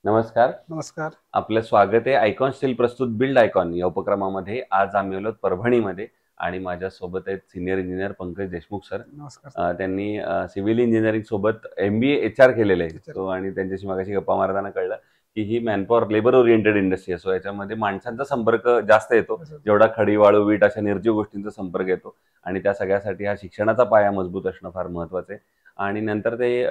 नमस्कार. नमस्कार. आपलं स्वागत आहे आयकॉन स्टील प्रस्तुत बिल्ड आयकॉन या उपक्रमामध्ये. आज आम्ही आलोत परभणीमध्ये आणि माझ्यासोबत आहेत senior engineer Pankaj Deshmukh sir. नमस्कार सर. त्यांनी सिव्हिल इंजिनिअरिंग सोबत MBA HR केलेलं आहे. टीचर. तो आणि त्यांच्याशी मगाशी गप्पा मारताना कळलं की ही मॅनपॉवर लेबर ओरिएंटेड इंडस्ट्री आहे. सो याच्यामध्ये माणसांचा संपर्क जास्त येतो, Yes, sir. जेवढा खडी, वाळू, वीट अशा निर्जीव गोष्टींचा संपर्क येतो आणि त्या सगळ्यासाठी हा शिक्षणाचा पाया मजबूत असणं फार महत्त्वाचं आहे. आणि नंतर ते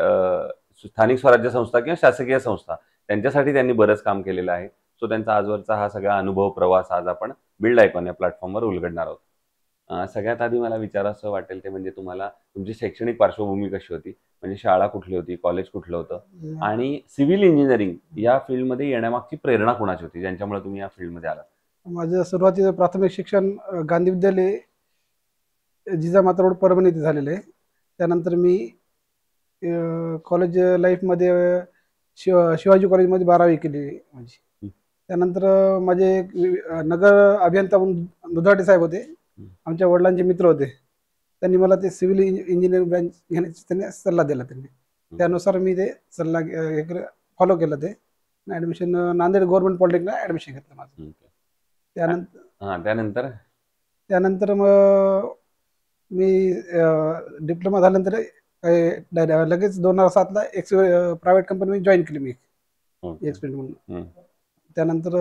स्थानिक स्वराज्य संस्था किंवा शासकीय संस्था त्यांच्यासाठी त्यांनी बरंच काम केलेलं आहे. सो त्यांचा आजवरचा हा सगळा अनुभव प्रवास आज आपण बिल्ड आयकॉन या प्लॅटफॉर्मवर उलगडणार आहोत. सगळ्यात आधी मला विचारावसं वाटेल ते म्हणजे तुम्हाला तुमची शैक्षणिक पार्श्वभूमी कशी होती? म्हणजे शाळा कुठली होती? कॉलेज कुठलं होतं? आणि सिव्हिल इंजिनिअरिंग या फील्डमध्ये येण्यामागची प्रेरणा कोणाची होती, ज्यांच्यामुळे तुम्ही या फील्डमध्ये आलात? माझं सुरुवातीचं प्राथमिक शिक्षण गांधी विद्यालय जिजामाता रोड परभणी येथे झालेलं आहे. त्यानंतर मी कॉलेज लाईफमध्ये शिवाजी कॉलेजमध्ये 12वी केली माझी. त्यानंतर माझे एक नगर अभियंता म्हणून दुधाटे साहेब होते, आमच्या वडिलांचे मित्र होते. त्यांनी मला ते सिव्हिल इंजिनिअरिंग ब्रँच घेण्याची त्यांनी सल्ला दिला. त्यानुसार मी ते सल्ला फॉलो केलं. ते ॲडमिशन नांदेड गव्हर्नमेंट पॉलिटेक्निकला ॲडमिशन घेतलं माझं. त्यानंतर त्यानंतर मग मी डिप्लोमा झाल्यानंतर लगेच 2007ला एक प्रायव्हेट कंपनी जॉईन केली मी एक्सपिरियंट म्हणून. त्यानंतर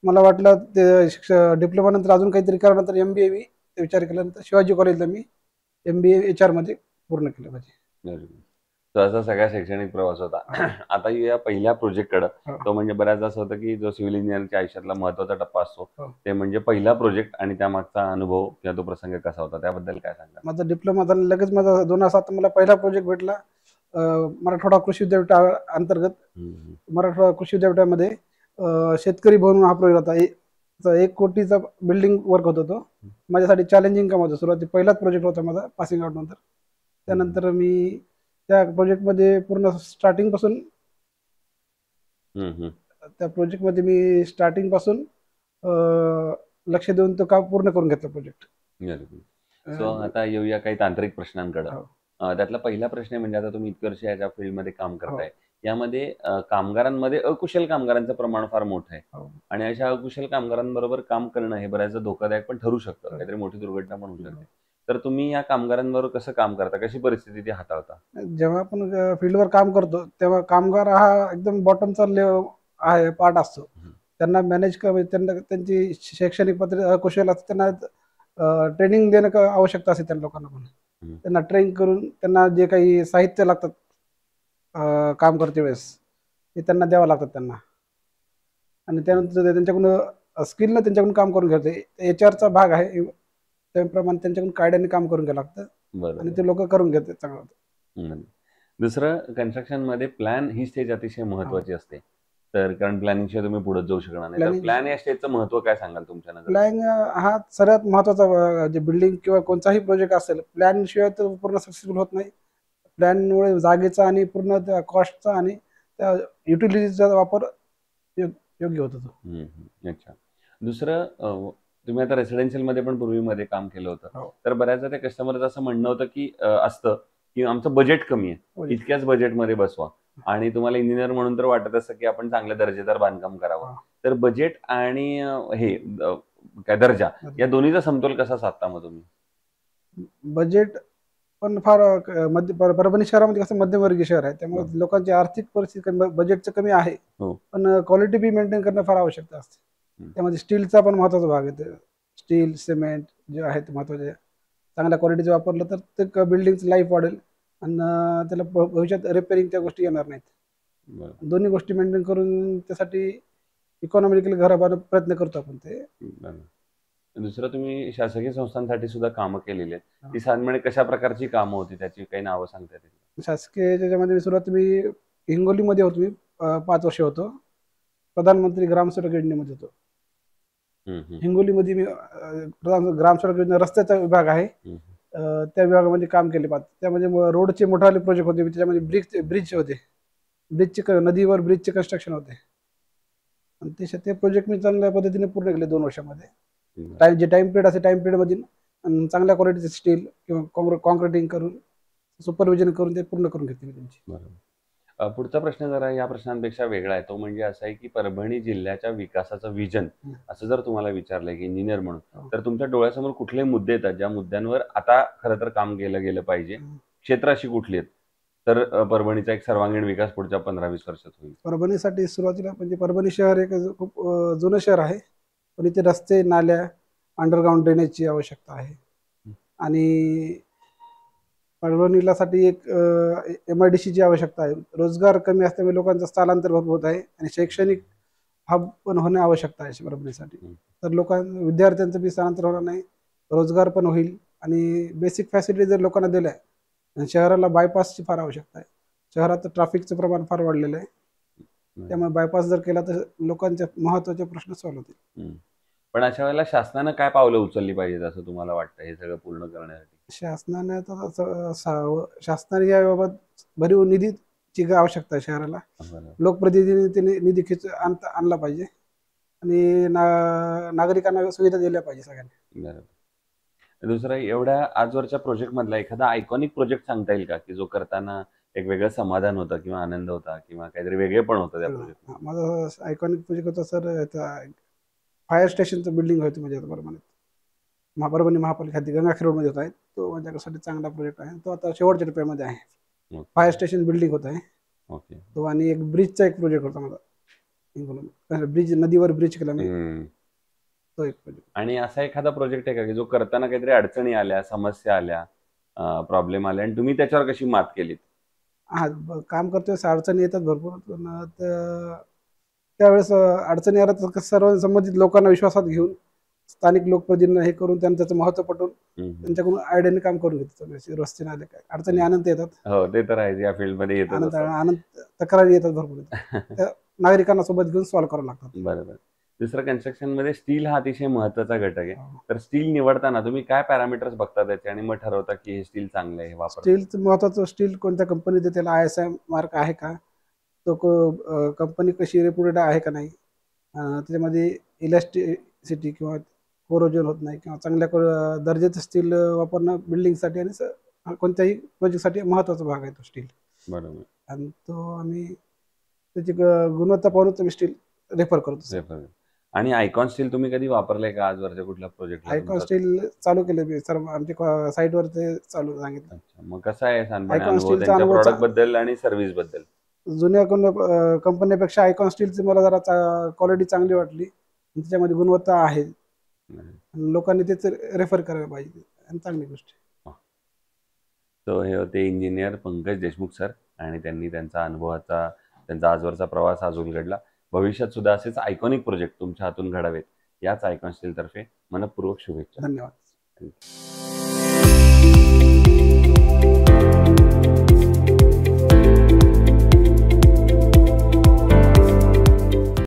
मला वाटलं ते डिप्लोमा नंतर अजून काहीतरी करावं, MBA मी विचार केल्यानंतर शिवाजी कॉलेजला मी MBA HR मध्ये पूर्ण केलं माझे. तो असा सगळा शैक्षणिक प्रवास होता. आता या पहिल्या प्रोजेक्टकडे, तो म्हणजे बऱ्याचदा असं होतं की जो सिव्हिल इंजिनिअरिंगच्या आयुष्यातला महत्त्वाचा टप्पा असतो ते म्हणजे पहिला प्रोजेक्ट आणि त्यामागचा अनुभव किंवा तो प्रसंग कसा होता त्याबद्दल काय सांगा? माझा डिप्लोमा झाला लगेच माझा 2007 मला पहिला प्रोजेक्ट भेटला मराठवाडा कृषी विद्यापीठा अंतर्गत. मराठवाडा कृषी विद्यापीठामध्ये शेतकरी भवन हा प्रोजेक्ट होता. 1 कोटीचा बिल्डिंग वर्क होता. तो माझ्यासाठी चॅलेंजिंग काम होतं. सुरुवाती पहिलाच प्रोजेक्ट होता माझा पासिंग आउट नंतर. त्यानंतर मी त्या प्रोजेक्टमध्ये पूर्ण स्टार्टिंग पासून लक्ष देऊन तो काम पूर्ण करून घेतलं प्रोजेक्ट. सो आता येऊया काही तांत्रिक प्रश्नांकडे. त्यातला पहिला प्रश्न आहे म्हणजे आता तुम्ही इतकी वर्ष याच्या फील्डमध्ये काम करताय, यामध्ये कामगारांमध्ये अकुशल कामगारांचं प्रमाण फार मोठं आहे आणि अशा अकुशल कामगारांबरोबर काम करणं हे बऱ्याचदा धोकादायक पण ठरू शकतं. काहीतरी मोठी दुर्घटना पण होऊ शकते. तर तुम्ही या कामगारांबरोबर कसं काम करता? कशी परिस्थिती ती हाताळता? जेव्हा आपण फील्डवर काम करतो तेव्हा कामगार हा एकदम बॉटमचा आहे पार्ट असतो. त्यांना मॅनेज त्यांना त्यांची शैक्षणिक पातळी अकुशल असते, त्यांना ट्रेनिंग देणं आवश्यकता असते. त्या लोकांना पण त्यांना ट्रेन करून त्यांना जे काही साहित्य लागतात काम करते वेळेस ते त्यांना द्यावं लागतात त्यांना. आणि त्यानंतर त्यांच्याकडून स्किलनं त्यांच्याकडून काम करून घ्यायचं. HR चा भाग आहे. त्याप्रमाणे त्यांच्याकडून कायद्याने काम करून घ्यावं लागतं आणि ते लोक करून घेतात चांगलं. दुसरं, कन्स्ट्रक्शनमध्ये प्लॅन ही स्टेज अतिशय महत्वाची असते. तर कारण प्लॅनिंग शिवाय तुम्ही पुढे जाऊ शकणार नाही. तर प्लॅन या स्टेजचं महत्व काय सांगाल तुमच्या नजरेत? प्लॅन हा सर्वात महत्वाचा. जे बिल्डिंग किंवा कोणताही प्रोजेक्ट असेल, प्लॅन शिवाय तर पूर्ण सक्सेसफुल होत नाही. प्लॅनमुळे जागेचा आणि पूर्ण त्या कॉस्टचा आणि त्या युटिलिटीचा वापर योग्य होतो. अच्छा. दुसरं, तुम्ही आता रेसिडेन्शियलमध्ये पण पूर्वीमध्ये काम केलं होतं. तर बऱ्याचदा त्या कस्टमरचं असं म्हणणं होतं की असतं की आमचं बजेट कमी आहे, इतक्याच बजेटमध्ये बसवा. आणि तुम्हाला इंजिनियर म्हणून तर वाटत असतं की आपण चांगल्या दर्जेदार बांधकाम करावं. तर बजेट आणि हे काय दर्जा या दोन्हीचा समतोल कसा साधता मग तुम्ही? बजेट पण फार परभणी शहरामध्ये कसं मध्यमवर्गीय शहर आहे, त्यामुळे लोकांची आर्थिक परिस्थिती बजेटचं कमी आहे. पण क्वालिटी बी मेंटेन करणं फार आवश्यकता असते. त्यामध्ये स्टीलचा पण महत्वाचा भाग आहे. स्टील, सिमेंट जे आहेत महत्वाचे, चांगल्या क्वालिटीचं वापरलं तर ते बिल्डिंगचं लाईफ वाढेल आणि त्याला भविष्यात रिपेअरिंग त्या गोष्टी येणार नाहीत. दोन्ही गोष्टी मेंटेन करून त्यासाठी इकॉनॉमिकली घर बांधण्याचा प्रयत्न करतो आपण. ते दुसरं, तुम्ही शासकीय संस्थांसाठी सुद्धा कामं केलेली आहेत. ती साधारणपणे कशा प्रकारची कामं होती, त्याची काही नावं सांगता येतील? शासकीय त्याच्यामध्ये सुरुवात मी हिंगोलीमध्ये होतो. मी 5 वर्ष होतो. प्रधानमंत्री ग्रामसडक योजनेमध्ये होतो. हिंगोलीमध्ये मी ग्रामसडक योजना रस्त्याचा विभाग आहे, त्या विभागामध्ये काम केले. त्यामध्ये रोडचे मोठाले प्रोजेक्ट होते. त्याच्यामध्ये ब्रिज होते. नदीवर ब्रिजचे कन्स्ट्रक्शन होते आणि ते प्रोजेक्ट मी चांगल्या पद्धतीने पूर्ण केले 2 वर्षामध्ये. जे टाइम पिरियड असे टाइम पिरियडमध्ये चांगल्या क्वालिटीचे स्टील किंवा कॉन्क्रिटिंग करून सुपरविजन करून ते पूर्ण करून घेतले मी त्यांची. पुढचा प्रश्न जरा या प्रश्नांपेक्षा वेगळा आहे. तो म्हणजे असा आहे, की परभणी जिल्ह्याच्या विकासाचं विजन असं जर तुम्हाला विचारलंय, की इंजिनियर म्हणून, तर तुमच्या डोळ्यासमोर कुठले मुद्दे येतात, ज्या मुद्द्यांवर आता खरं तर काम केलं गेलं पाहिजे? क्षेत्र अशी कुठली आहेत? तर परभणीचा एक सर्वांगीण विकास पुढच्या 15-20 वर्षात होईल. परभणीसाठी सुरुवातीला म्हणजे परभणी शहर एक खूप जुनं शहर आहे, पण इथे रस्ते, नाल्या, अंडरग्राऊंड ड्रेनेजची आवश्यकता आहे. आणि परभणीलासाठी एक MIDCची आवश्यकता आहे. रोजगार कमी असल्यामुळे लोकांचं स्थलांतर भरपूर होत आहे आणि शैक्षणिक हब पण होणे आवश्यक आहे परभणीसाठी. तर विद्यार्थ्यांचं बी स्थलांतर होणार नाही, रोजगार पण होईल आणि बेसिक फॅसिलिटी जर लोकांना दिल्या, आणि शहराला बायपासची फार आवश्यकता आहे. शहरात ट्रॅफिकचं प्रमाण फार वाढलेलं आहे, त्यामुळे बायपास जर केला तर लोकांचे महत्त्वाचे प्रश्न सॉल्व्ह होतील. पण अशा वेळेला शासनानं काय पावलं उचलली पाहिजेत असं तुम्हाला वाटतं हे सगळं पूर्ण करण्यासाठी? शासनाने शासनाने याबाबत भरीव निधीची आवश्यकता आहे शहराला. लोकप्रतिनिधीने निधी आणला पाहिजे आणि नागरिकांना सुविधा दिल्या पाहिजे सगळ्यांना. बरोबर. दुसरा, एवढ्या आजवरच्या प्रोजेक्ट मधला एखादा आयकॉनिक प्रोजेक्ट सांगता येईल का, की जो करताना एक वेगळं समाधान होतं किंवा आनंद होता किंवा काहीतरी वेगळे पण होतं त्या प्रोजेक्ट? माझा आयकॉनिक प्रोजेक्ट होता सर, फायर स्टेशनचं बिल्डिंग होती म्हणजे परभणी महापालिका गंगाखेड रोडमध्ये होत आहे. तो माझ्यासाठी चांगला प्रोजेक्ट आहे. तो आता शेवटच्या टप्प्यामध्ये आहे. फायर स्टेशन बिल्डिंग होत आहे तो, आणि एक ब्रिजचा एक प्रोजेक्ट होता माझा, ब्रिज, नदीवर ब्रिज केला मी, तो एक प्रोजेक्ट. आणि असा एखादा प्रोजेक्ट आहे का की जो करताना काहीतरी अडचणी आल्या, समस्या आल्या, प्रॉब्लेम आले आणि तुम्ही त्याच्यावर कशी मात केलीत? हा, काम करतोय अडचणी येतात भरपूर, पण त्यावेळेस अडचणी आल्या तर सर्व संबंधित लोकांना विश्वासात घेऊन स्थानिक लोकप्रतिनिधी हे करून त्यांना त्याचं महत्व पटवून त्यांच्याकडून आयडियाने काम करून घेतात. रस्ते नाले काय अडचणी आनंद येतात. हो, ते तर आहे, या फील्ड मध्ये येतात. आनंद तक्रारी येतात भरपूर, नागरिकांना सोबत घेऊन सॉल्व्ह करावं लागतात. बरोबर. दुसरं, कन्स्ट्रक्शन मध्ये स्टील हा अतिशय महत्वाचा घटक आहे. तर स्टील निवडताना तुम्ही काय पॅरामीटर्स बघता त्याचे आणि मग ठरवता की हे स्टील चांगलं आहे, हे वापर? स्टीलचं महत्वाचं, स्टील कोणत्या कंपनीचे, त्याला ISI मार्क आहे का, तो कंपनी कशी रेप्युटेड आहे का नाही, त्याच्यामध्ये इलॅस्टिसिटी किंवा कोरोजन होत नाही, किंवा चांगल्या दर्जाचं स्टील वापरणं बिल्डिंगसाठी आणि कोणत्याही प्रोजेक्टसाठी महत्वाचा भाग आहे तो स्टील. बरोबर. आणि तो आम्ही त्याची गुणवत्ता पाहूनच आम्ही स्टील रेफर करतो. आणि आयकॉन स्टील तुम्ही कधी वापरलंय का आजवरच्या कुठल्या प्रोजेक्ट? आयकॉन स्टील चालू केले मी सर, आमच्या साईटवर ते चालू सांगितलं. मग कसं आहे त्यांच्या प्रोडक्ट बद्दल आणि सर्व्हिस बद्दल? जुन्या कंपन्यापेक्षा आयकॉन स्टीलची मला जरा क्वालिटी चांगली वाटली, त्याच्यामध्ये गुणवत्ता आहे, लोकांनी तेच रेफर करायला पाहिजे, आणि चांगली गोष्ट आहे. तो हे होते इंजिनियर पंकज देशमुख सर, आणि त्यांनी त्यांचा आजवरचा प्रवास आज उलगडला. भविष्यात सुद्धा असेच आयकॉनिक प्रोजेक्ट तुमच्या हातून घडावेत याच आयकॉन स्टील तर्फे मनपूर्वक शुभेच्छा. धन्यवाद.